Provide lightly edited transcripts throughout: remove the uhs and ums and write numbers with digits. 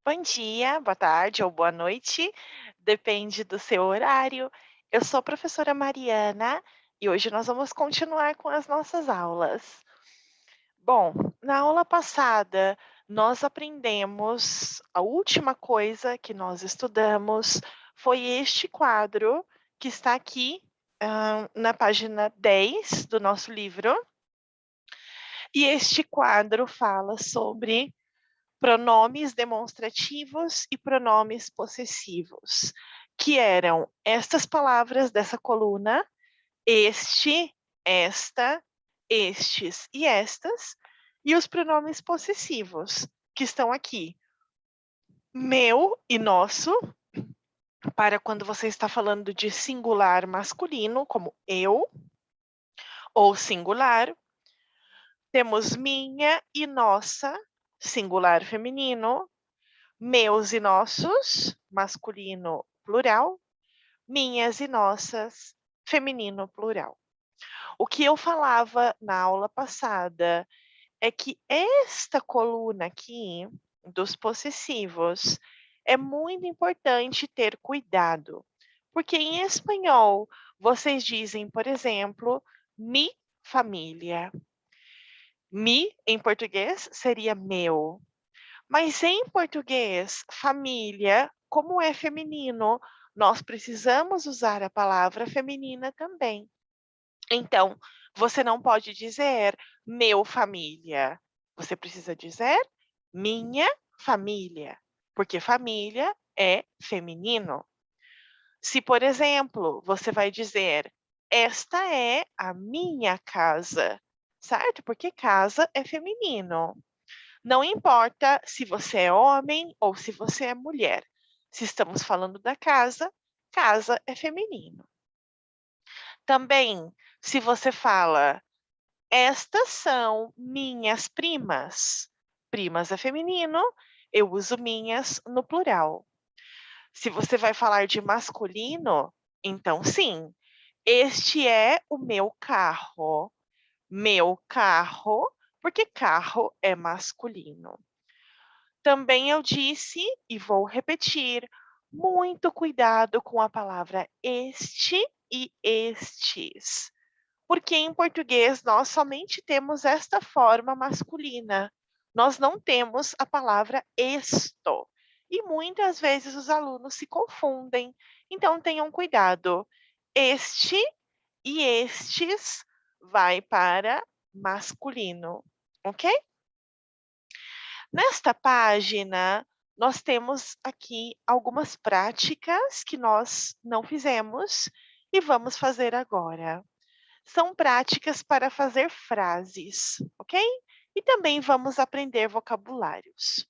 Bom dia, boa tarde ou boa noite, depende do seu horário. Eu sou a professora Mariana e hoje nós vamos continuar com as nossas aulas. Bom, na aula passada nós aprendemos, a última coisa que nós estudamos foi este quadro que está aqui, na página 10 do nosso livro. E este quadro fala sobre pronomes demonstrativos e pronomes possessivos, que eram estas palavras dessa coluna: este, esta, estes e estas, e os pronomes possessivos, que estão aqui: meu e nosso, para quando você está falando de singular masculino, como eu, ou singular. Temos minha e nossa, singular feminino. Meus e nossos, masculino plural. Minhas e nossas, feminino plural. O que eu falava na aula passada é que esta coluna aqui dos possessivos é muito importante ter cuidado, porque em espanhol vocês dizem, por exemplo, mi família. Mi em português seria meu. Mas em português, família, como é feminino, nós precisamos usar a palavra feminina também. Então, você não pode dizer meu família. Você precisa dizer minha família, porque família é feminino. Se, por exemplo, você vai dizer esta é a minha casa, certo? Porque casa é feminino. Não importa se você é homem ou se você é mulher. Se estamos falando da casa, casa é feminino. Também, se você fala, estas são minhas primas. Primas é feminino, eu uso minhas no plural. Se você vai falar de masculino, então sim, este é o meu carro. Meu carro, porque carro é masculino. Também eu disse, e vou repetir, muito cuidado com a palavra este e estes, porque em português nós somente temos esta forma masculina. Nós não temos a palavra esto. E muitas vezes os alunos se confundem. Então tenham cuidado. Este e estes vai para masculino, ok? Nesta página, nós temos aqui algumas práticas que nós não fizemos e vamos fazer agora. São práticas para fazer frases, ok? E também vamos aprender vocabulários.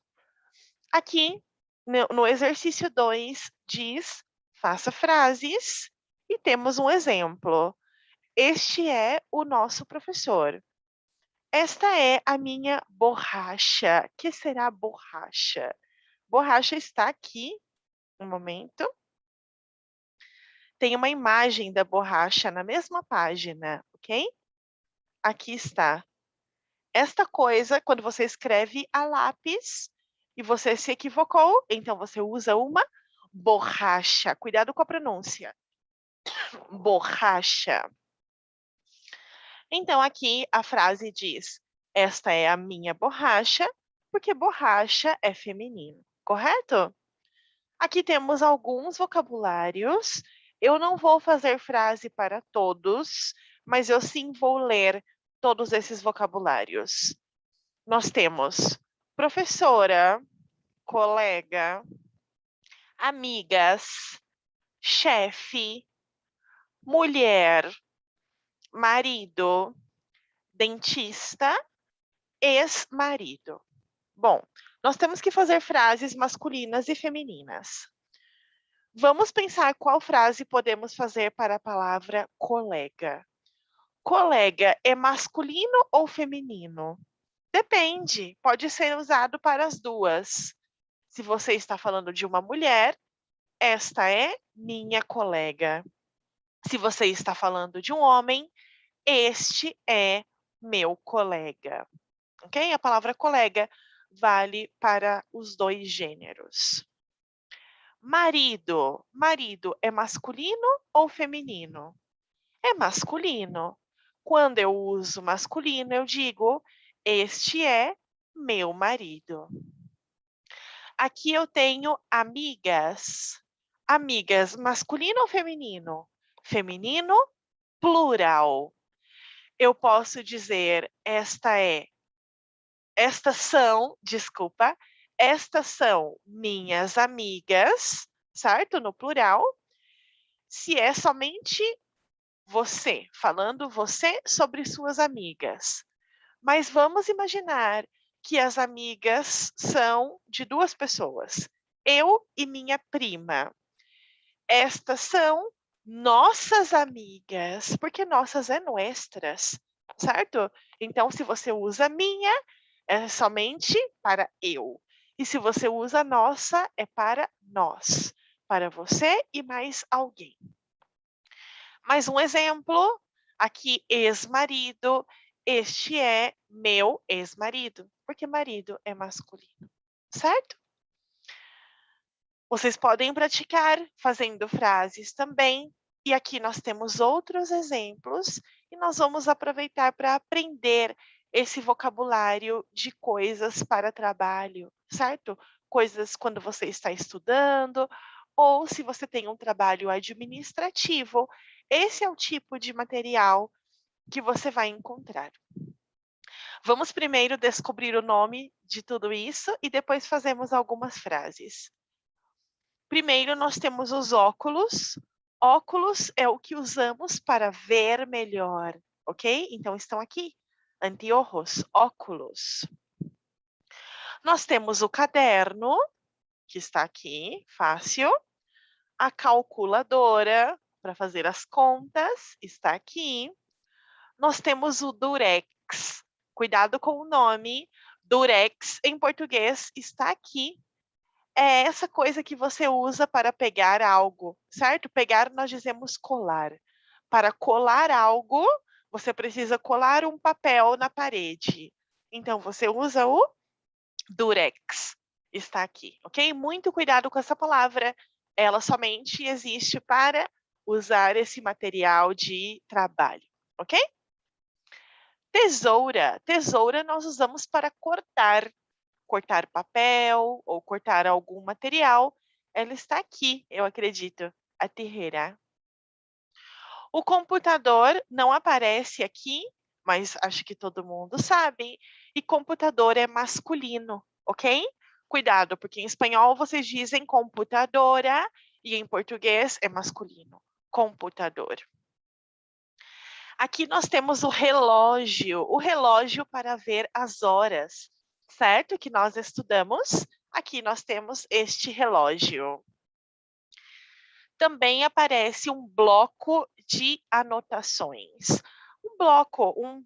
Aqui, no exercício 2, diz: faça frases e temos um exemplo. Este é o nosso professor. Esta é a minha borracha. Que será borracha? Borracha está aqui, um momento. Tem uma imagem da borracha na mesma página, ok? Aqui está. Esta coisa, quando você escreve a lápis e você se equivocou, então você usa uma borracha. Cuidado com a pronúncia. Borracha. Então aqui a frase diz: esta é a minha borracha, porque borracha é feminino, correto? Aqui temos alguns vocabulários. Eu não vou fazer frase para todos, mas eu sim vou ler todos esses vocabulários. Nós temos professora, colega, amigas, chefe, mulher, marido, dentista, ex-marido. Bom, nós temos que fazer frases masculinas e femininas. Vamos pensar qual frase podemos fazer para a palavra colega. Colega é masculino ou feminino? Depende, pode ser usado para as duas. Se você está falando de uma mulher, esta é minha colega. Se você está falando de um homem, este é meu colega. Ok? A palavra colega. vale para os 2 gêneros. Marido, marido é masculino ou feminino? É masculino. Quando eu uso masculino, eu digo: "Este é meu marido". Aqui eu tenho amigas. Amigas, masculino ou feminino? Feminino, plural. Eu posso dizer: estas são, desculpa, estas são minhas amigas, certo? No plural. Se é somente você, falando você sobre suas amigas. Mas vamos imaginar que as amigas são de 2 pessoas, eu e minha prima. Estas são nossas amigas, porque nossas é nuestras, certo? Então, se você usa minha, é somente para eu. E se você usa nossa, é para nós, para você e mais alguém. Mais um exemplo, aqui ex-marido, este é meu ex-marido, porque marido é masculino, certo? Vocês podem praticar fazendo frases também, e aqui nós temos outros exemplos, e nós vamos aproveitar para aprender esse vocabulário de coisas para trabalho, certo? Coisas quando você está estudando, ou se você tem um trabalho administrativo, esse é o tipo de material que você vai encontrar. Vamos primeiro descobrir o nome de tudo isso e depois fazemos algumas frases. Primeiro, nós temos os óculos. Óculos é o que usamos para ver melhor, ok? Então, estão aqui. Anteojos, óculos. Nós temos o caderno, que está aqui, fácil. A calculadora, para fazer as contas, está aqui. Nós temos o durex. Cuidado com o nome. Durex, em português, está aqui. É essa coisa que você usa para pegar algo, certo? Pegar, nós dizemos colar. Para colar algo, você precisa colar um papel na parede. Então, você usa o durex. Está aqui, ok? Muito cuidado com essa palavra. Ela somente existe para usar esse material de trabalho, ok? Tesoura. Tesoura nós usamos para cortar. Cortar papel ou cortar algum material. Ela está aqui, eu acredito, a tijera. O computador não aparece aqui, mas acho que todo mundo sabe. E computador é masculino, ok? Cuidado, porque em espanhol vocês dizem computadora e em português é masculino. Computador. Aqui nós temos o relógio para ver as horas, certo? Que nós estudamos. Aqui nós temos este relógio. Também aparece um bloco de anotações. Um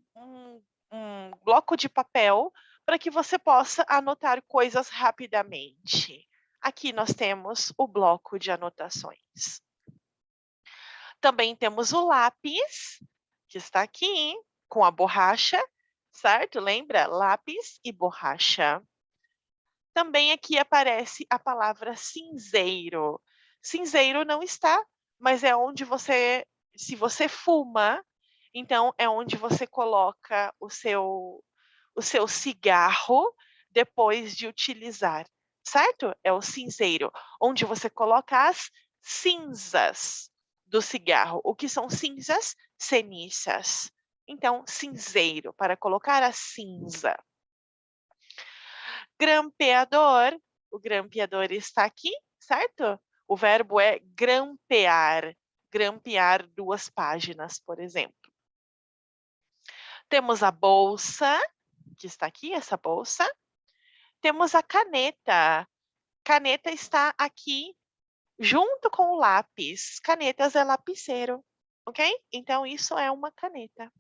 bloco de papel para que você possa anotar coisas rapidamente. Aqui nós temos o bloco de anotações. Também temos o lápis, que está aqui, com a borracha, certo? Lembra? Lápis e borracha. Também aqui aparece a palavra cinzeiro. Cinzeiro não está, mas é onde você, se você fuma, então é onde você coloca o seu cigarro depois de utilizar, certo? É o cinzeiro, onde você coloca as cinzas do cigarro. O que são cinzas? Ceniças. Então, cinzeiro, para colocar a cinza. Grampeador, o grampeador está aqui, certo? O verbo é grampear, grampear 2 páginas, por exemplo. Temos a bolsa, que está aqui, essa bolsa. Temos a caneta. Caneta está aqui junto com o lápis. Canetas é lapiseiro, ok? Então, isso é uma caneta.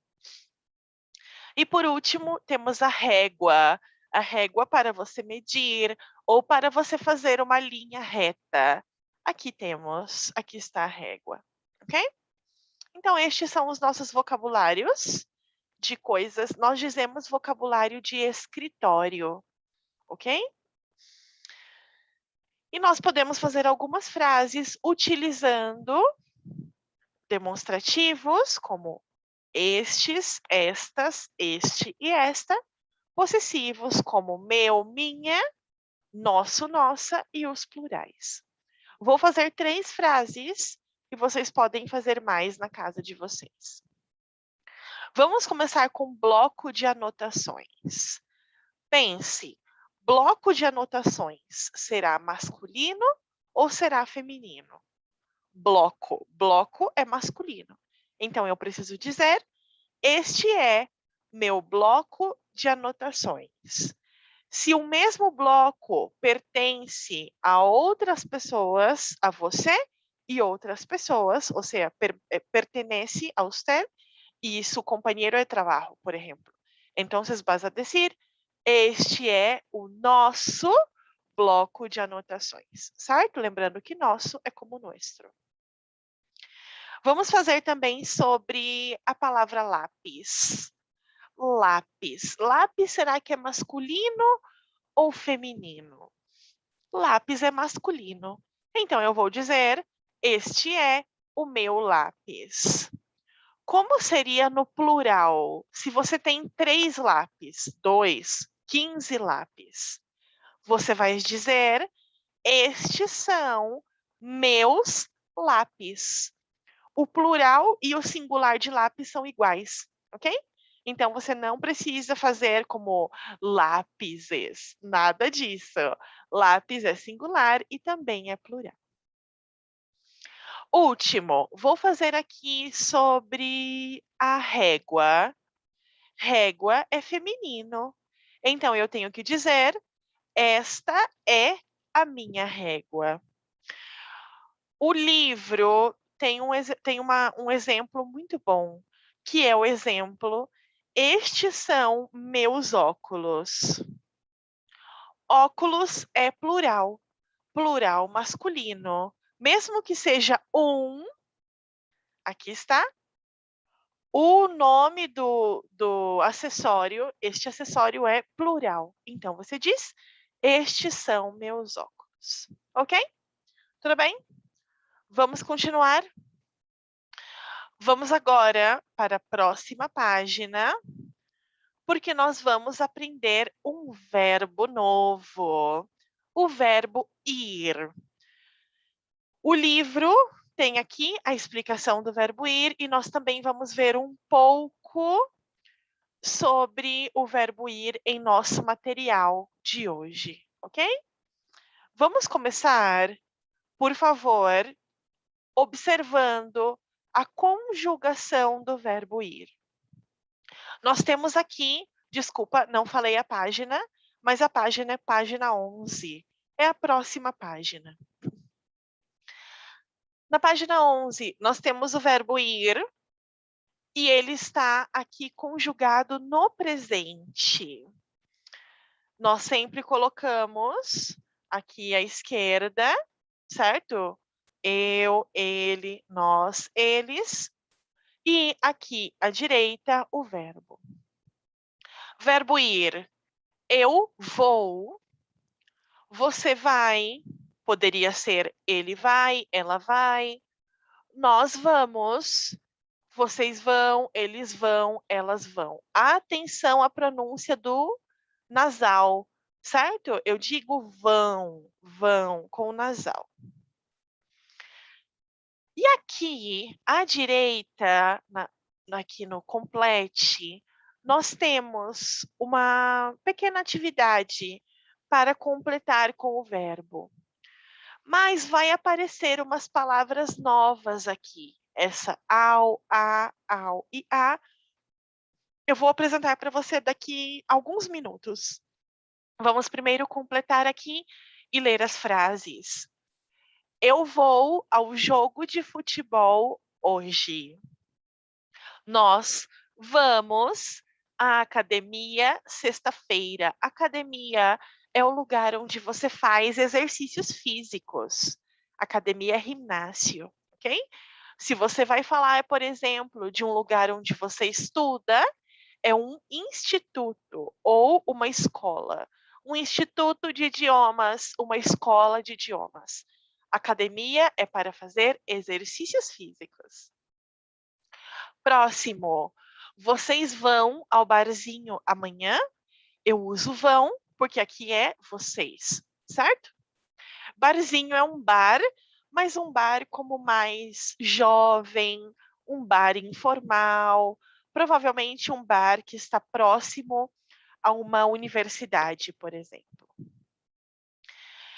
E por último, temos a régua. A régua para você medir ou para você fazer uma linha reta. Aqui temos, aqui está a régua, ok? Então, estes são os nossos vocabulários de coisas. Nós dizemos vocabulário de escritório, ok? E nós podemos fazer algumas frases utilizando demonstrativos como estes, estas, este e esta, possessivos como meu, minha, nosso, nossa e os plurais. Vou fazer 3 frases e vocês podem fazer mais na casa de vocês. Vamos começar com bloco de anotações. Pense, bloco de anotações será masculino ou será feminino? Bloco, bloco é masculino. Então eu preciso dizer: este é meu bloco de anotações. Se o mesmo bloco pertence a outras pessoas, a você e outras pessoas, ou seja, pertenece a você e su companheiro de trabalho, por exemplo. Então, vas a dizer: este é o nosso bloco de anotações, certo? Lembrando que nosso é como nuestro. Vamos fazer também sobre a palavra lápis. Lápis. Lápis, será que é masculino ou feminino? Lápis é masculino. Então, eu vou dizer: este é o meu lápis. Como seria no plural? Se você tem 3 lápis, 2, 15 lápis. Você vai dizer: estes são meus lápis. O plural e o singular de lápis são iguais, ok? Então, você não precisa fazer como lápises, nada disso. Lápis é singular e também é plural. Último, vou fazer aqui sobre a régua. Régua é feminino. Então, eu tenho que dizer: esta é a minha régua. O livro tem um exemplo muito bom, que é o exemplo: estes são meus óculos. Óculos é plural, plural masculino. Mesmo que seja aqui está, o nome do acessório, este acessório é plural. Então, você diz: estes são meus óculos. Ok? Tudo bem? Vamos continuar? Vamos agora para a próxima página, porque nós vamos aprender um verbo novo, o verbo ir. O livro tem aqui a explicação do verbo ir e nós também vamos ver um pouco sobre o verbo ir em nosso material de hoje, ok? Vamos começar, por favor, observando a conjugação do verbo ir. Nós temos aqui, desculpa, não falei a página, mas a página é página 11. É a próxima página. Na página 11, nós temos o verbo ir e ele está aqui conjugado no presente. Nós sempre colocamos aqui à esquerda, certo? Eu, ele, nós, eles. E aqui à direita, o verbo. Verbo ir. Eu vou. Você vai. Poderia ser ele vai, ela vai. Nós vamos. Vocês vão, eles vão, elas vão. Atenção à pronúncia do nasal, certo? Eu digo vão, vão, com o nasal. E aqui, à direita, aqui no complete, nós temos uma pequena atividade para completar com o verbo. Mas vai aparecer umas palavras novas aqui. Essa ao, a, ao e a. Eu vou apresentar para você daqui a alguns minutos. Vamos primeiro completar aqui e ler as frases. Eu vou ao jogo de futebol hoje. Nós vamos à academia sexta-feira. Academia é o lugar onde você faz exercícios físicos. Academia é ginásio, ok? Se você vai falar, por exemplo, de um lugar onde você estuda, é um instituto ou uma escola. Um instituto de idiomas, uma escola de idiomas. Academia é para fazer exercícios físicos. Próximo. Vocês vão ao barzinho amanhã? Eu uso vão, porque aqui é vocês, certo? Barzinho é um bar, mas um bar como mais jovem, um bar informal, provavelmente um bar que está próximo a uma universidade, por exemplo.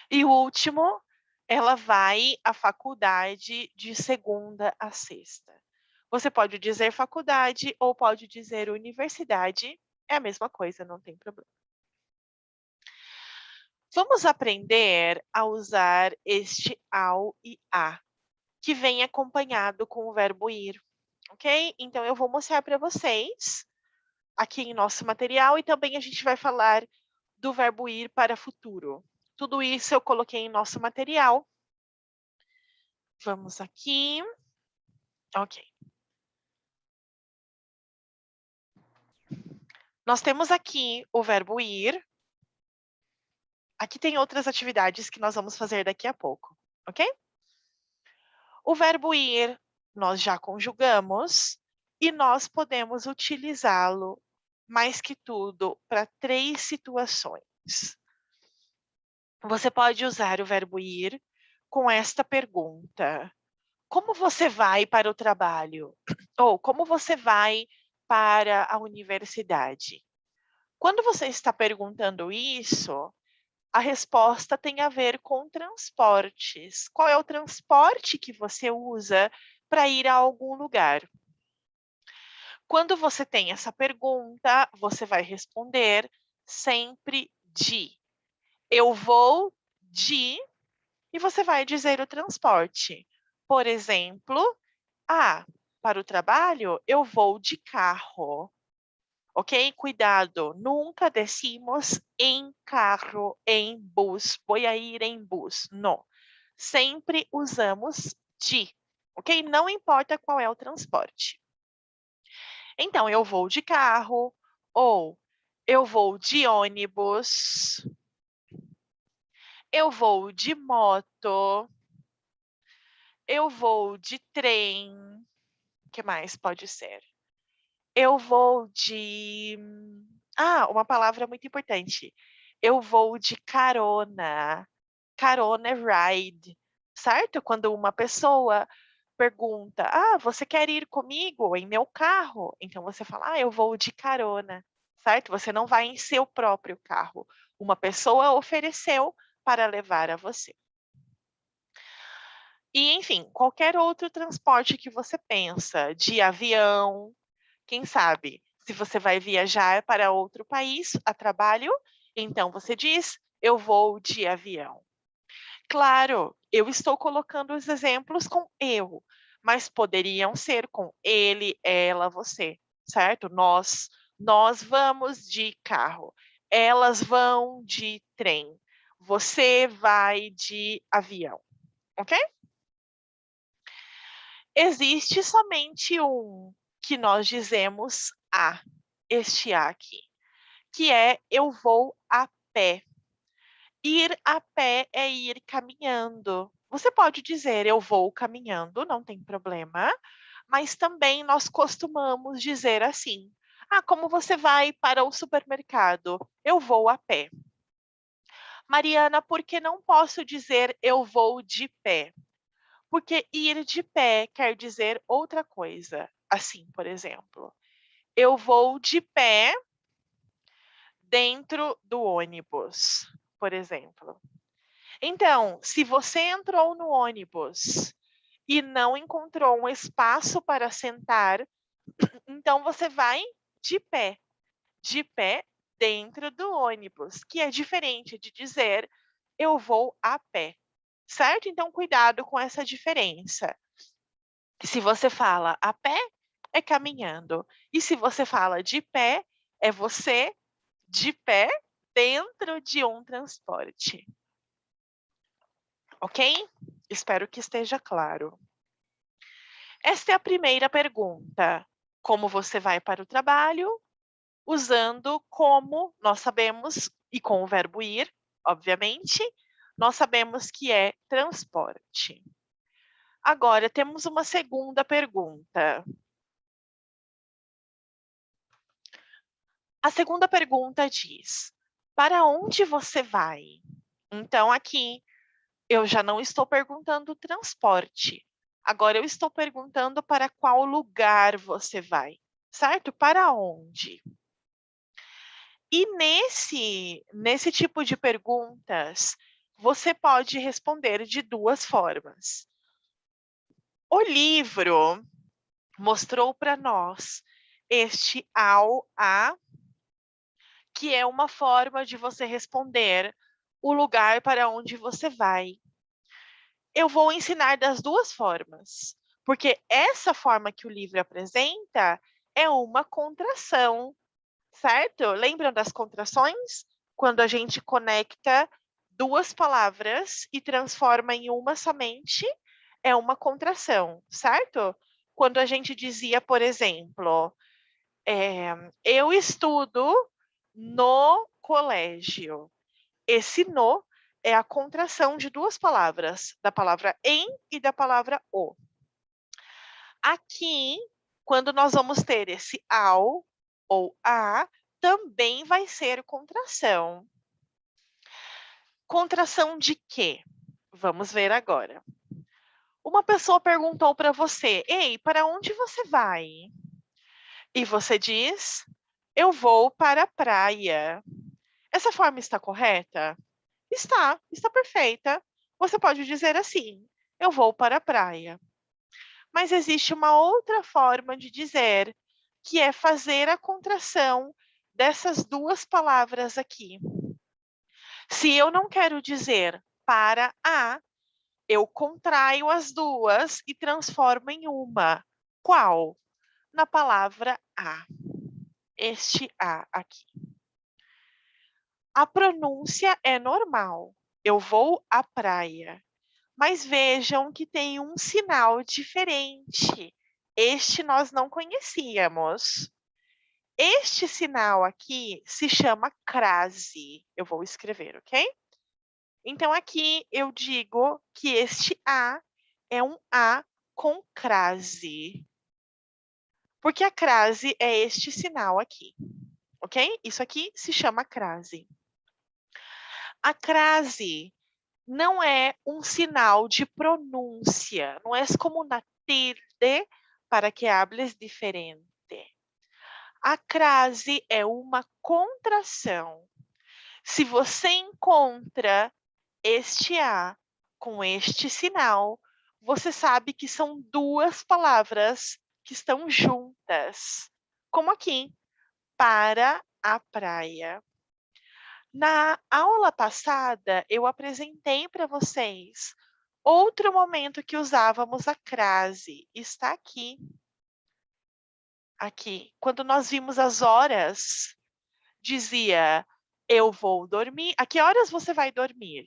E o último, ela vai à faculdade de segunda a sexta. Você pode dizer faculdade ou pode dizer universidade, é a mesma coisa, não tem problema. Vamos aprender a usar este ao e a, que vem acompanhado com o verbo ir, ok? Então eu vou mostrar para vocês aqui em nosso material e também a gente vai falar do verbo ir para futuro. Tudo isso eu coloquei em nosso material. Vamos aqui. Ok. Nós temos aqui o verbo ir. Aqui tem outras atividades que nós vamos fazer daqui a pouco, ok? O verbo ir nós já conjugamos e nós podemos utilizá-lo, mais que tudo, para 3 situações. Você pode usar o verbo ir com esta pergunta: como você vai para o trabalho? Ou como você vai para a universidade? Quando você está perguntando isso, a resposta tem a ver com transportes. Qual é o transporte que você usa para ir a algum lugar? Quando você tem essa pergunta, você vai responder sempre de. Eu vou de, e você vai dizer o transporte. Por exemplo, para o trabalho eu vou de carro. Ok? Cuidado, nunca decimos em carro, em bus, vou ir em bus. Não. Sempre usamos de, ok? Não importa qual é o transporte. Então, eu vou de carro, ou eu vou de ônibus, eu vou de moto, eu vou de trem, o que mais pode ser? Eu vou de uma palavra muito importante. Eu vou de carona. Carona é ride, certo? Quando uma pessoa pergunta: você quer ir comigo em meu carro? Então você fala: eu vou de carona, certo? Você não vai em seu próprio carro. Uma pessoa ofereceu para levar a você. E, enfim, qualquer outro transporte que você pensa, de avião, quem sabe, se você vai viajar para outro país a trabalho, então você diz: eu vou de avião. Claro, eu estou colocando os exemplos com eu, mas poderiam ser com ele, ela, você, certo? Nós vamos de carro. Elas vão de trem. Você vai de avião, ok? Existe somente um que nós dizemos a, este a aqui, que é eu vou a pé. Ir a pé é ir caminhando. Você pode dizer eu vou caminhando, não tem problema, mas também nós costumamos dizer assim: como você vai para o supermercado? Eu vou a pé. Mariana, por que não posso dizer eu vou de pé? Porque ir de pé quer dizer outra coisa. Assim, por exemplo, eu vou de pé dentro do ônibus, por exemplo. Então, se você entrou no ônibus e não encontrou um espaço para sentar, então você vai de pé dentro do ônibus, que é diferente de dizer eu vou a pé, certo? Então, cuidado com essa diferença. Se você fala a pé, é caminhando. E se você fala de pé, é você de pé dentro de um transporte. Ok? Espero que esteja claro. Esta é a primeira pergunta. Como você vai para o trabalho? usando como nós sabemos, e com o verbo ir, obviamente, nós sabemos que é transporte. Agora, temos uma segunda pergunta. A segunda pergunta diz: para onde você vai? Então, aqui eu já não estou perguntando transporte. Agora eu estou perguntando para qual lugar você vai, certo? Para onde? E nesse tipo de perguntas, você pode responder de duas formas. O livro mostrou para nós este ao, a, que é uma forma de você responder o lugar para onde você vai. Eu vou ensinar das duas formas, porque essa forma que o livro apresenta é uma contração, certo? Lembram das contrações? Quando a gente conecta duas palavras e transforma em uma somente, é uma contração, certo? Quando a gente dizia, por exemplo, eu estudo no colégio. Esse no é a contração de duas palavras, da palavra em e da palavra o. Aqui, quando nós vamos ter esse ao ou a, também vai ser contração. Contração de quê? Vamos ver agora. Uma pessoa perguntou para você: ei, para onde você vai? E você diz: eu vou para a praia. Essa forma está correta? Está perfeita. Você pode dizer assim: eu vou para a praia. Mas existe uma outra forma de dizer, que é fazer a contração dessas duas palavras aqui. Se eu não quero dizer para a, eu contraio as duas e transformo em uma. Qual? Na palavra a. Este a aqui. A pronúncia é normal. Eu vou à praia. Mas vejam que tem um sinal diferente. Este nós não conhecíamos. Este sinal aqui se chama crase. Eu vou escrever, ok? Então, aqui eu digo que este A é um A com crase. Porque a crase é este sinal aqui, ok? Isso aqui se chama crase. A crase não é um sinal de pronúncia, não é como una tilde para que hables diferente. A crase é uma contração. Se você encontra este A com este sinal, você sabe que são duas palavras que estão juntas. Como aqui, para a praia. Na aula passada, eu apresentei para vocês outro momento que usávamos a crase. Está aqui. Aqui. Quando nós vimos as horas, dizia: eu vou dormir. A que horas você vai dormir?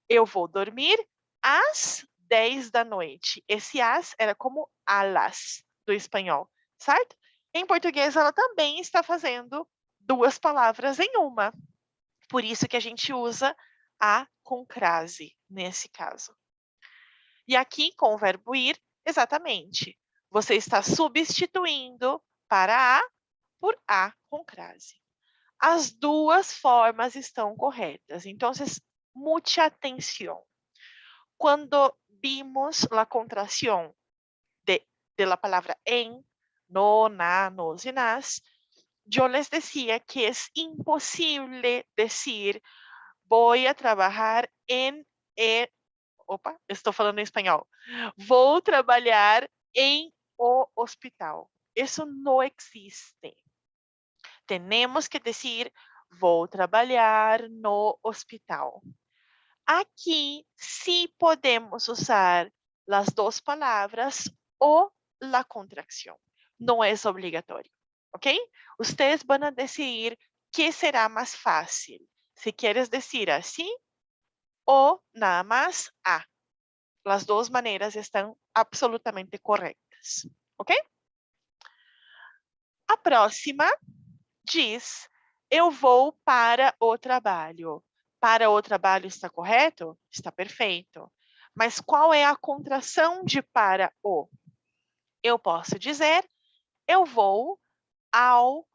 Eu vou dormir às 10 da noite. Esse às era como alas do espanhol, certo? Em português, ela também está fazendo duas palavras em uma. Por isso que a gente usa a com crase, nesse caso. E aqui, com o verbo ir, exatamente. Você está substituindo para a por a com crase. As duas formas estão corretas. Então, mucha atención. Cuando vimos la contracción de la palabra en, no, na, nos y nas, yo les decía que es imposible decir voy a trabajar en opa, estou falando em espanhol. Vou trabalhar em o hospital. Isso não existe. Temos que dizer vou trabalhar no hospital. Aqui sí podemos usar as duas palavras ou la contracción. Não é obrigatório, ok? Ustedes van a decidir que será mais fácil. Se quieres decir assim ou nada más a. As duas maneiras estão absolutamente corretas, ok? A próxima diz: "Eu vou para o trabalho". Para o trabalho está correto? Está perfeito. Mas qual é a contração de para o? Eu posso dizer: "Eu vou ao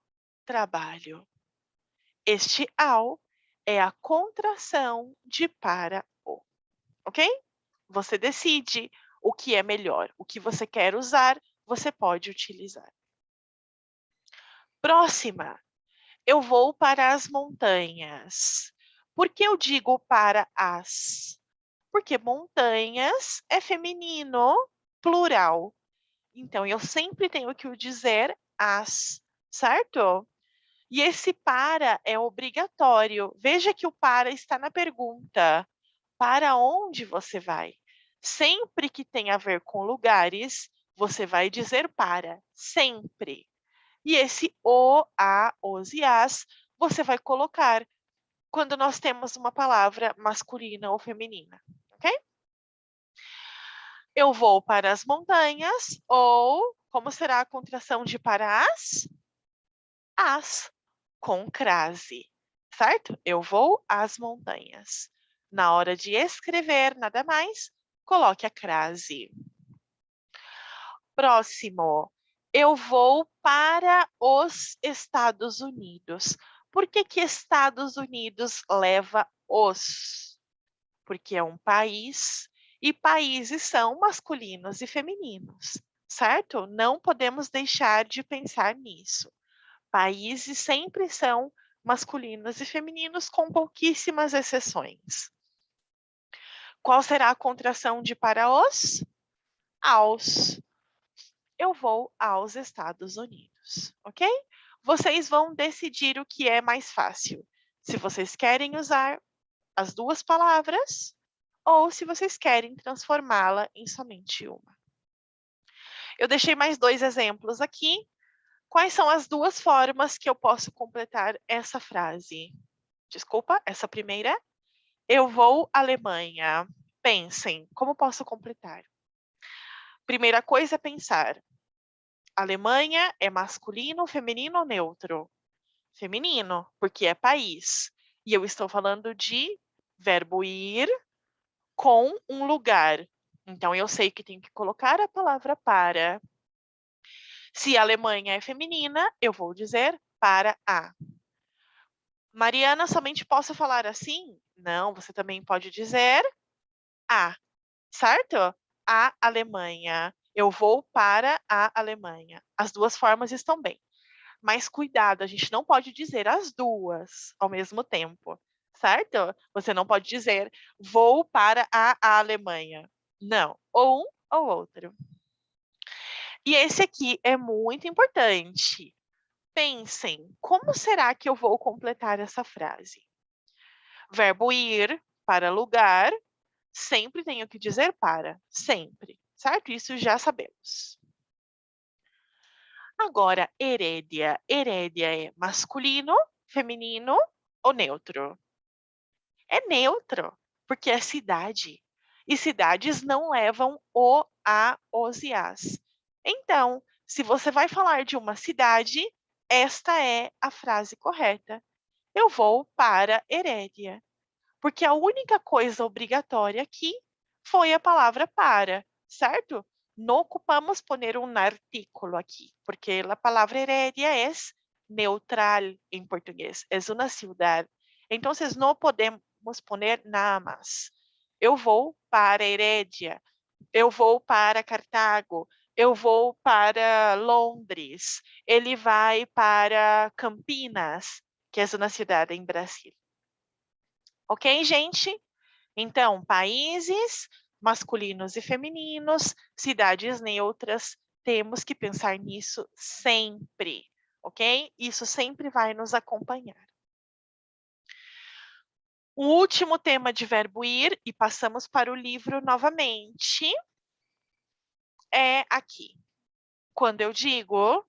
trabalho". Este "ao" é a contração de para o, ok? Você decide o que é melhor, o que você quer usar, você pode utilizar. Próxima, eu vou para as montanhas. Por que eu digo para as? Porque montanhas é feminino, plural. Então, eu sempre tenho que dizer as, certo? E esse para é obrigatório. Veja que o para está na pergunta. Para onde você vai? Sempre que tem a ver com lugares, você vai dizer para, sempre. E esse o, a, os e as, você vai colocar quando nós temos uma palavra masculina ou feminina, ok? Eu vou para as montanhas, ou como será a contração de para as, com crase, certo? Eu vou às montanhas. Na hora de escrever, nada mais, coloque a crase. Próximo, eu vou para os Estados Unidos. Por que que Estados Unidos leva os? Porque é um país e países são masculinos e femininos, certo? Não podemos deixar de pensar nisso. Países sempre são masculinos e femininos, com pouquíssimas exceções. Qual será a contração de para os? Aos. Eu vou aos Estados Unidos, ok? Vocês vão decidir o que é mais fácil. Se vocês querem usar as duas palavras ou se vocês querem transformá-la em somente uma. Eu deixei mais dois exemplos aqui. Quais são as duas formas que eu posso completar essa frase? Desculpa, essa primeira. Eu vou à Alemanha. Pensem, como posso completar? Primeira coisa é pensar. Alemanha é masculino, feminino ou neutro? Feminino, porque é país. E eu estou falando de verbo ir com um lugar. Então eu sei que tenho que colocar a palavra para. Se a Alemanha é feminina, eu vou dizer para a. Mariana, somente posso falar assim? Não, você também pode dizer a, certo? A Alemanha. Eu vou para a Alemanha. As duas formas estão bem. Mas cuidado, a gente não pode dizer as duas ao mesmo tempo, certo? Você não pode dizer vou para a Alemanha. Não, ou um ou outro. E esse aqui é muito importante. Pensem, como será que eu vou completar essa frase? Verbo ir, para lugar, sempre tenho que dizer para, sempre, certo? Isso já sabemos. Agora, herédia. Herédia é masculino, feminino ou neutro? É neutro, porque é cidade. E cidades não levam o, a, os e as. Então, se você vai falar de uma cidade, esta é a frase correta. Eu vou para Herédia. Porque a única coisa obrigatória aqui foi a palavra para, certo? Não ocupamos poner um artículo aqui, porque a palavra Herédia é neutral em português, é uma cidade. Então, não podemos poner nada mais. Eu vou para Herédia, eu vou para Cartago, eu vou para Londres, ele vai para Campinas, que é uma cidade em Brasil. Ok, gente? Então, países masculinos e femininos, cidades neutras, temos que pensar nisso sempre, ok? Isso sempre vai nos acompanhar. O último tema de verbo ir, e passamos para o livro novamente, é aqui. Quando eu digo,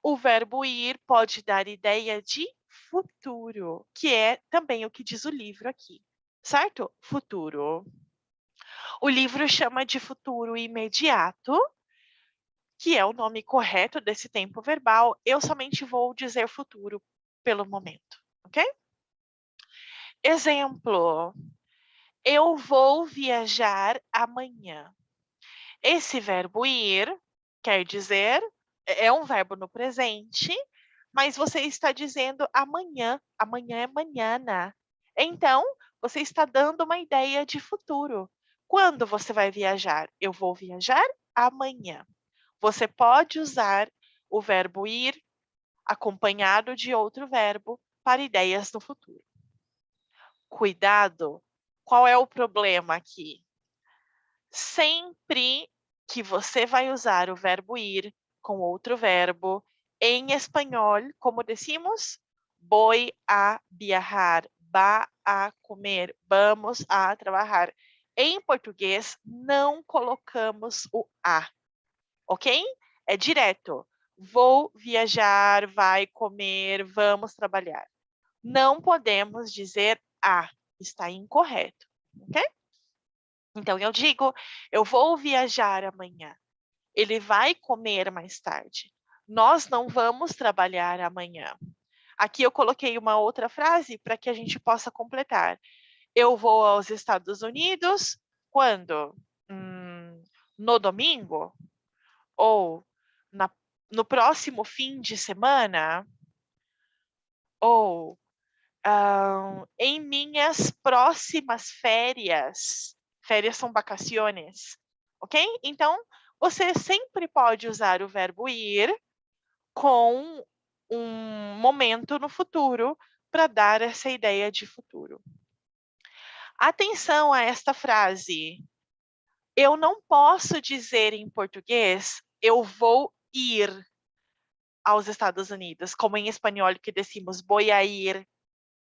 o verbo ir pode dar ideia de futuro, que é também o que diz o livro aqui, certo? Futuro. O livro chama de futuro imediato que é o nome correto desse tempo verbal, eu somente vou dizer futuro pelo momento, ok? Exemplo: eu vou viajar amanhã. Esse verbo ir quer dizer é um verbo no presente, mas você está dizendo amanhã. Amanhã é manhana. Então, você está dando uma ideia de futuro. Quando você vai viajar? Eu vou viajar amanhã. Você pode usar o verbo ir acompanhado de outro verbo para ideias no futuro. Cuidado! Qual é o problema aqui? Sempre que você vai usar o verbo ir com outro verbo, em espanhol, como decimos, voy a viajar, va a comer, vamos a trabalhar. Em português, não colocamos o a, ok? É direto. Vou viajar, vai comer, vamos trabalhar. Não podemos dizer a, está incorreto, ok? Então eu digo, eu vou viajar amanhã. Ele vai comer mais tarde. Nós não vamos trabalhar amanhã. Aqui eu coloquei uma outra frase para que a gente possa completar. Eu vou aos Estados Unidos quando? No domingo? Ou na, no próximo fim de semana? Ou em minhas próximas férias. Férias são vacaciones, ok? Então, você sempre pode usar o verbo ir com um momento no futuro para dar essa ideia de futuro. Atenção a esta frase. Eu não posso dizer em português eu vou ir aos Estados Unidos, como em espanhol que decimos voy a ir,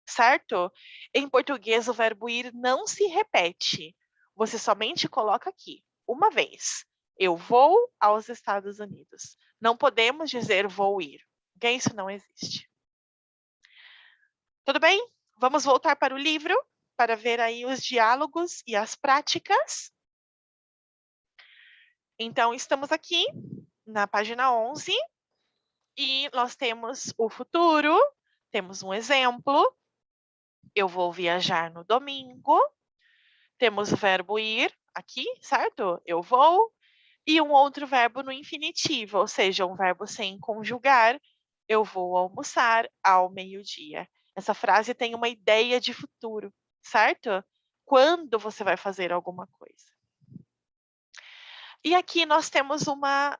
certo? Em português, o verbo ir não se repete. Você somente coloca aqui, uma vez. Eu vou aos Estados Unidos. Não podemos dizer vou ir, porque isso não existe. Tudo bem? Vamos voltar para o livro para ver aí os diálogos e as práticas. Então, estamos aqui na página 11 e nós temos o futuro, temos um exemplo. Eu vou viajar no domingo. Temos o verbo ir aqui, certo? Eu vou. E um outro verbo no infinitivo, ou seja, um verbo sem conjugar. Eu vou almoçar ao meio-dia. Essa frase tem uma ideia de futuro, certo? Quando você vai fazer alguma coisa. E aqui nós temos uma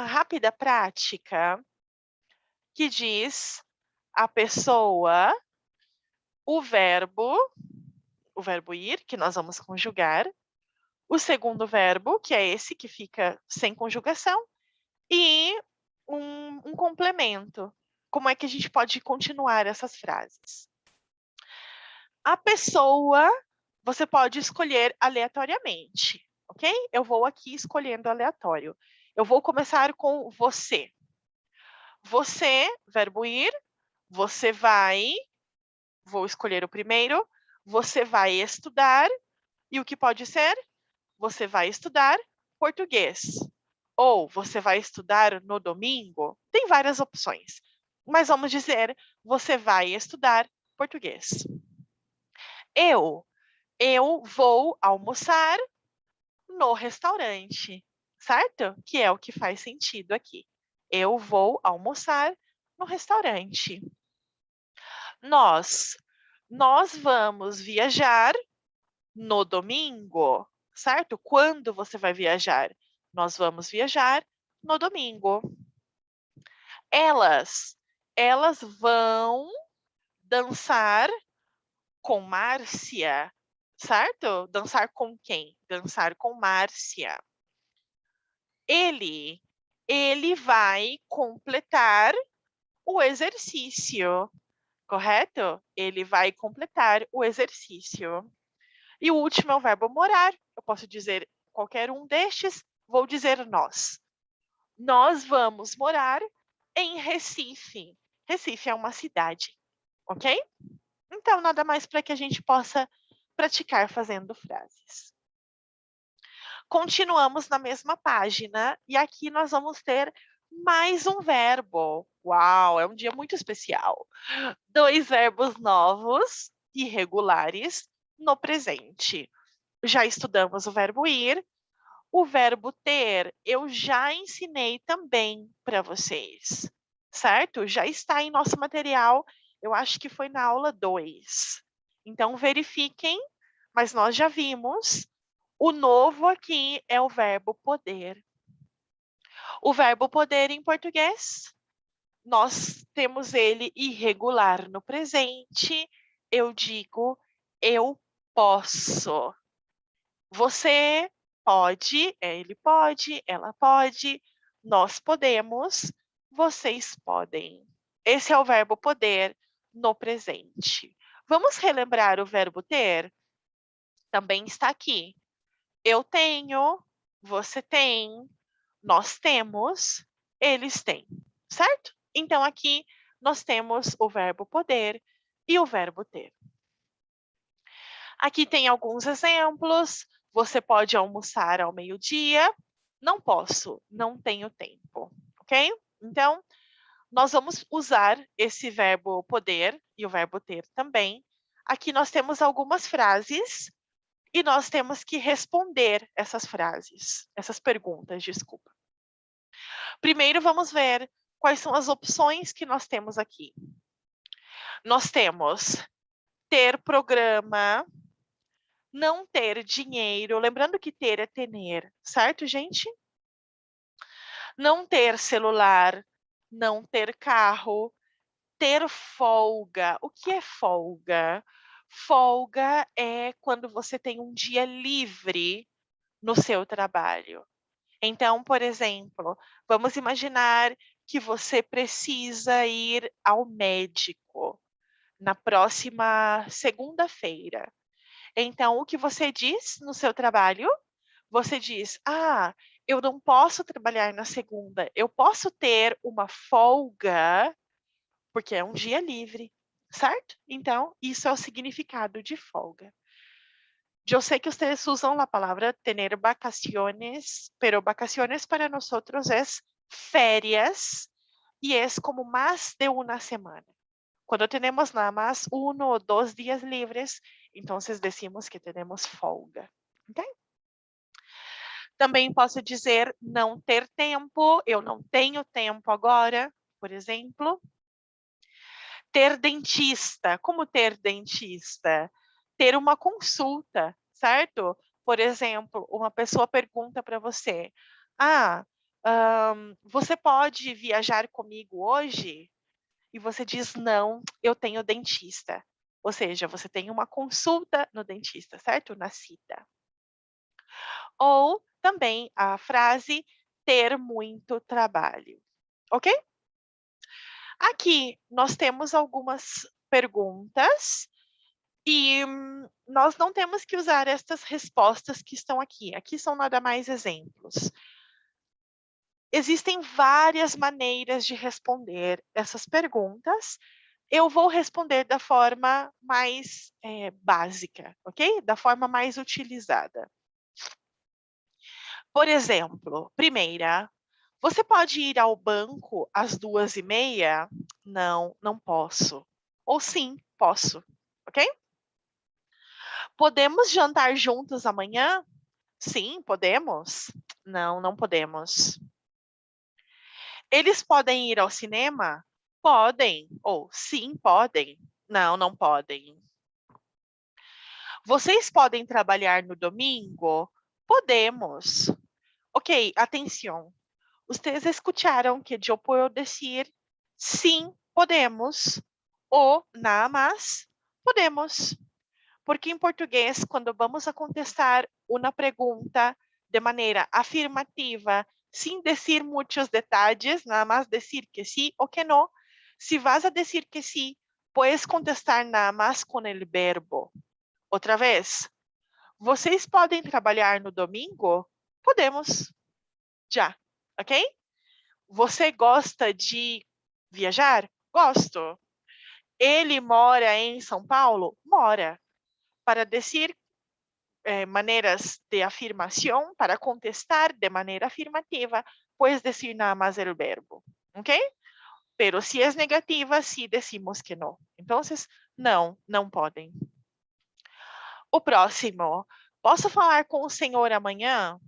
rápida prática que diz a pessoa, o verbo ir, que nós vamos conjugar, o segundo verbo, que é esse que fica sem conjugação, e um complemento. Como é que a gente pode continuar essas frases? A pessoa, você pode escolher aleatoriamente, ok? Eu vou aqui escolhendo aleatório. Eu vou começar com você. Você, verbo ir, você vai, vou escolher o primeiro, você vai estudar, e o que pode ser? Você vai estudar português. Ou você vai estudar no domingo. Tem várias opções. Mas vamos dizer, você vai estudar português. Eu, eu vou almoçar no restaurante, certo? Que é o que faz sentido aqui. Eu vou almoçar no restaurante. Nós, nós vamos viajar no domingo, certo? Quando você vai viajar? Nós vamos viajar no domingo. Elas, elas vão dançar com Márcia, certo? Dançar com quem? Dançar com Márcia. Ele, ele vai completar o exercício, correto? Ele vai completar o exercício. E o último é o verbo morar. Eu posso dizer qualquer um destes, vou dizer nós. Nós vamos morar em Recife. Recife é uma cidade, ok? Então, nada mais para que a gente possa praticar fazendo frases. Continuamos na mesma página e aqui nós vamos ter mais um verbo. Uau, é um dia muito especial. 2 verbos novos, irregulares, no presente. Já estudamos o verbo ir. O verbo ter, eu já ensinei também para vocês, certo? Já está em nosso material, eu acho que foi na aula 2. Então, verifiquem, mas nós já vimos. O novo aqui é o verbo poder. O verbo poder em português, nós temos ele irregular no presente. Eu digo, eu posso. Você pode, ele pode, ela pode, nós podemos, vocês podem. Esse é o verbo poder no presente. Vamos relembrar o verbo ter? Também está aqui. Eu tenho, você tem, nós temos, eles têm, certo? Então aqui nós temos o verbo poder e o verbo ter. Aqui tem alguns exemplos. Você pode almoçar ao meio-dia. Não posso, não tenho tempo, ok? Então, nós vamos usar esse verbo poder e o verbo ter também. Aqui nós temos algumas frases e nós temos que responder essas frases, essas perguntas, desculpa. Primeiro, vamos ver quais são as opções que nós temos aqui. Nós temos ter programa, não ter dinheiro, lembrando que ter é tener, certo, gente? Não ter celular, não ter carro, ter folga. O que é folga? Folga é quando você tem um dia livre no seu trabalho. Então, por exemplo, vamos imaginar que você precisa ir ao médico na próxima segunda-feira. Então, o que você diz no seu trabalho? Você diz: "Ah, eu não posso trabalhar na segunda, eu posso ter uma folga, porque é um dia livre", certo? Então, isso é o significado de folga. Eu sei que vocês usam a palavra tener vacaciones, pero vacaciones para nosotros es férias y es como más de una semana. Cuando tenemos nada más 1 o 2 días libres, entonces decimos que tenemos folga, ok? Também posso dizer não ter tempo, eu não tenho tempo agora, por exemplo. Ter dentista, como ter dentista? Ter uma consulta, certo? Por exemplo, uma pessoa pergunta para você: "Ah, você pode viajar comigo hoje?" E você diz: "Não, eu tenho dentista." Ou seja, você tem uma consulta no dentista, certo? Na cita. Ou também a frase ter muito trabalho, ok? Aqui nós temos algumas perguntas e nós não temos que usar estas respostas que estão aqui. Aqui são nada mais exemplos. Existem várias maneiras de responder essas perguntas. Eu vou responder da forma mais básica, ok? Da forma mais utilizada. Por exemplo, primeira, você pode ir ao banco às 2h30? Não, não posso. Ou sim, posso, ok? Podemos jantar juntos amanhã? Sim, podemos. Não, não podemos. Eles podem ir ao cinema? Podem. Ou sim, podem. Não, não podem. Vocês podem trabalhar no domingo? Podemos. Ok, atenção. Ustedes escucharam que eu puedo decir sim, podemos, ou nada más, podemos. Porque em português, quando vamos a contestar uma pergunta de maneira afirmativa, sem dizer muitos detalhes, nada más decir que sí o que no, si vas a decir que sí, puedes contestar nada más con el verbo. Outra vez, vocês podem trabalhar no domingo? Podemos. Já, ok? Você gosta de viajar? Gosto. Ele mora em São Paulo? Mora. Para dizer maneiras de afirmação para contestar de maneira afirmativa, puedes decir nada más el verbo, ¿ok? Pero si es negativa, sí decimos que no. Entonces, não, não podem. O próximo, posso falar com o senhor amanhã?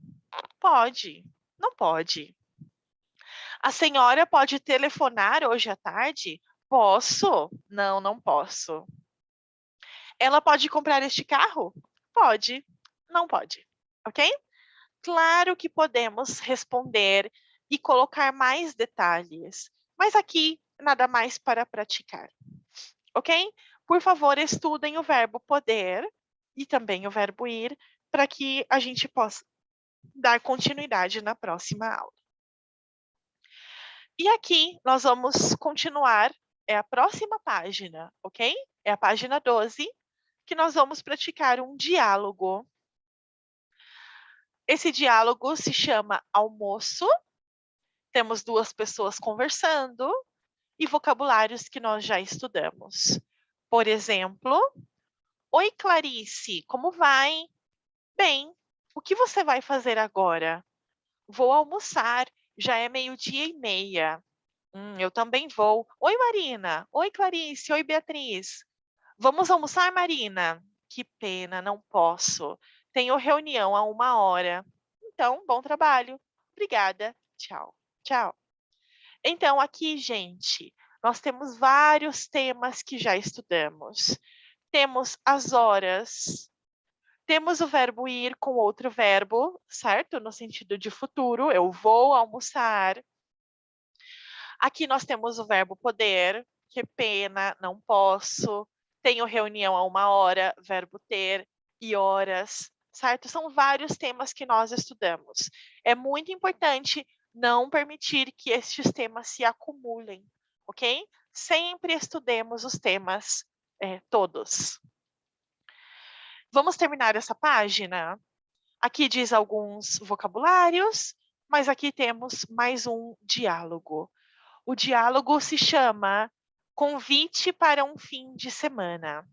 Pode, não pode. A senhora pode telefonar hoje à tarde? Posso? Não, não posso. Ela pode comprar este carro? Pode, não pode, ok? Claro que podemos responder e colocar mais detalhes, mas aqui nada mais para praticar, ok? Por favor, estudem o verbo poder e também o verbo ir, para que a gente possa dar continuidade na próxima aula. E aqui nós vamos continuar, é a próxima página, ok? É a página 12, que nós vamos praticar um diálogo. Esse diálogo se chama almoço. Temos duas pessoas conversando e vocabulários que nós já estudamos. Por exemplo, oi Clarice, como vai? Bem, o que você vai fazer agora? Vou almoçar, já é 12:30. Eu também vou. Oi Marina, oi Clarice, oi Beatriz. Vamos almoçar, Marina? Que pena, não posso. Tenho reunião a 1 hora. Então, bom trabalho. Obrigada. Tchau. Tchau. Então, aqui, gente, nós temos vários temas que já estudamos. Temos as horas, temos o verbo ir com outro verbo, certo? No sentido de futuro, eu vou almoçar. Aqui nós temos o verbo poder, que pena, não posso. Tenho reunião a 1 hora, verbo ter, e horas, certo? São vários temas que nós estudamos. É muito importante não permitir que estes temas se acumulem, ok? Sempre estudemos os temas todos. Vamos terminar essa página? Aqui diz alguns vocabulários, mas aqui temos mais um diálogo. O diálogo se chama Convite para um fim de semana.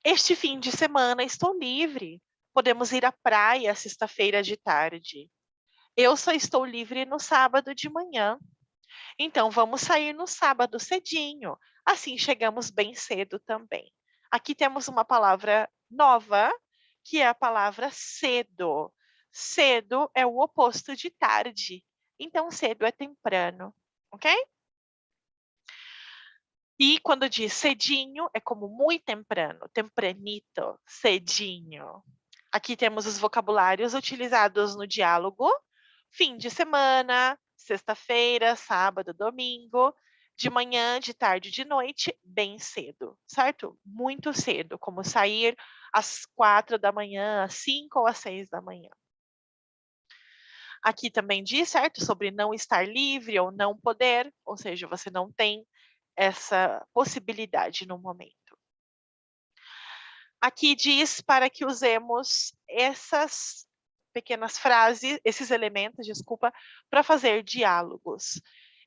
Este fim de semana estou livre. Podemos ir à praia sexta-feira de tarde. Eu só estou livre no sábado de manhã. Então vamos sair no sábado cedinho. Assim chegamos bem cedo também. Aqui temos uma palavra nova, que é a palavra cedo. Cedo é o oposto de tarde. Então cedo é temprano, ok? E quando diz cedinho, é como muito temprano, tempranito, cedinho. Aqui temos os vocabulários utilizados no diálogo: fim de semana, sexta-feira, sábado, domingo, de manhã, de tarde, de noite, bem cedo, certo? Muito cedo, como sair às 4 da manhã, às 5 ou às 6 da manhã. Aqui também diz, certo, sobre não estar livre ou não poder, ou seja, você não tem essa possibilidade no momento. Aqui diz para que usemos essas pequenas frases, esses elementos, desculpa, para fazer diálogos.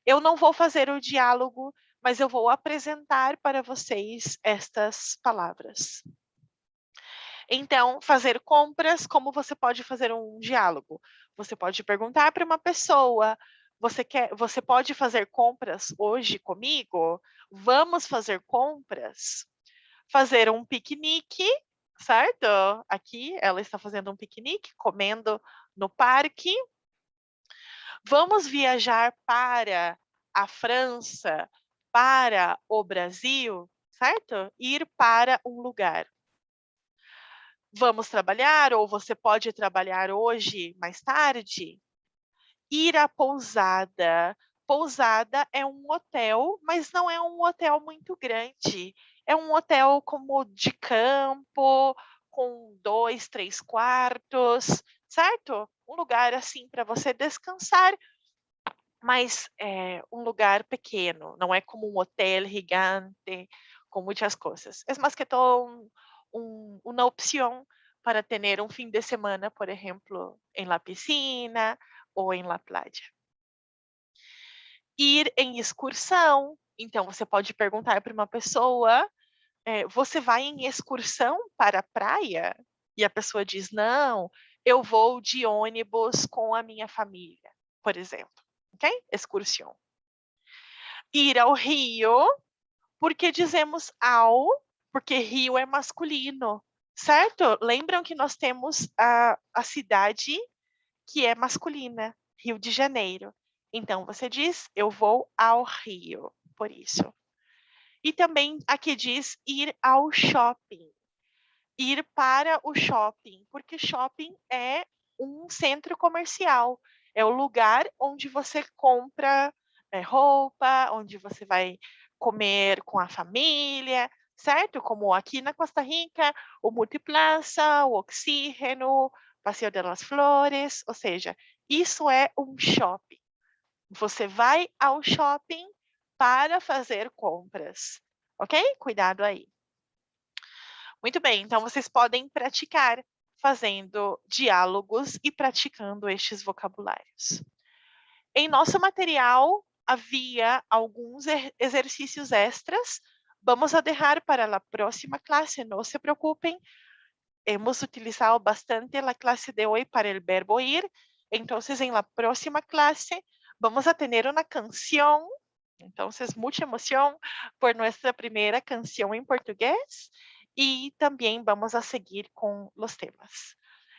Eu não vou fazer o diálogo, mas eu vou apresentar para vocês estas palavras. Então, fazer compras, como você pode fazer um diálogo? Você pode perguntar para uma pessoa: você pode fazer compras hoje comigo? Vamos fazer compras? Fazer um piquenique, certo? Aqui ela está fazendo um piquenique, comendo no parque. Vamos viajar para a França, para o Brasil, certo? Ir para um lugar. Vamos trabalhar ou você pode trabalhar hoje mais tarde? Ir à pousada. Pousada é um hotel, mas não é um hotel muito grande. É um hotel como de campo, com 2, 3 quartos, certo? Um lugar assim para você descansar, mas é um lugar pequeno, não é como um hotel gigante com muitas coisas. É mais que todo uma opção para ter um fim de semana, por exemplo, em la piscina ou em la playa. Ir em excursão, então você pode perguntar para uma pessoa: você vai em excursão para a praia? e a pessoa diz: "Não, eu vou de ônibus com a minha família", por exemplo, ok? Excursão. Ir ao Rio, porque dizemos ao, porque Rio é masculino, certo? Lembram que nós temos a cidade que é masculina, Rio de Janeiro. Então você diz: "Eu vou ao Rio", por isso. E também aqui diz ir ao shopping, ir para o shopping, porque shopping é um centro comercial, é o lugar onde você compra, roupa, onde você vai comer com a família, certo? Como aqui na Costa Rica, o Multiplaza, o Oxígeno, Passeio de las Flores, ou seja, isso é um shopping. Você vai ao shopping para fazer compras, ok? Cuidado aí. Muito bem, então vocês podem praticar fazendo diálogos e praticando estes vocabulários. Em nosso material havia alguns exercícios extras. Vamos a dejar para a próxima clase, não se preocupem. Hemos utilizado bastante a clase de hoy para el verbo ir. Entonces, en la próxima clase vamos a tener una canción. Entonces, mucha emoción por nuestra primera canción en portugués e também vamos a seguir com os temas.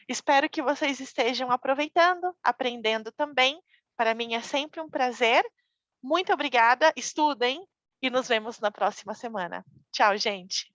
Espero que vocês estejam aproveitando, aprendendo também. Para mim é sempre um prazer. Muito obrigada, estudem e nos vemos na próxima semana. Tchau, gente!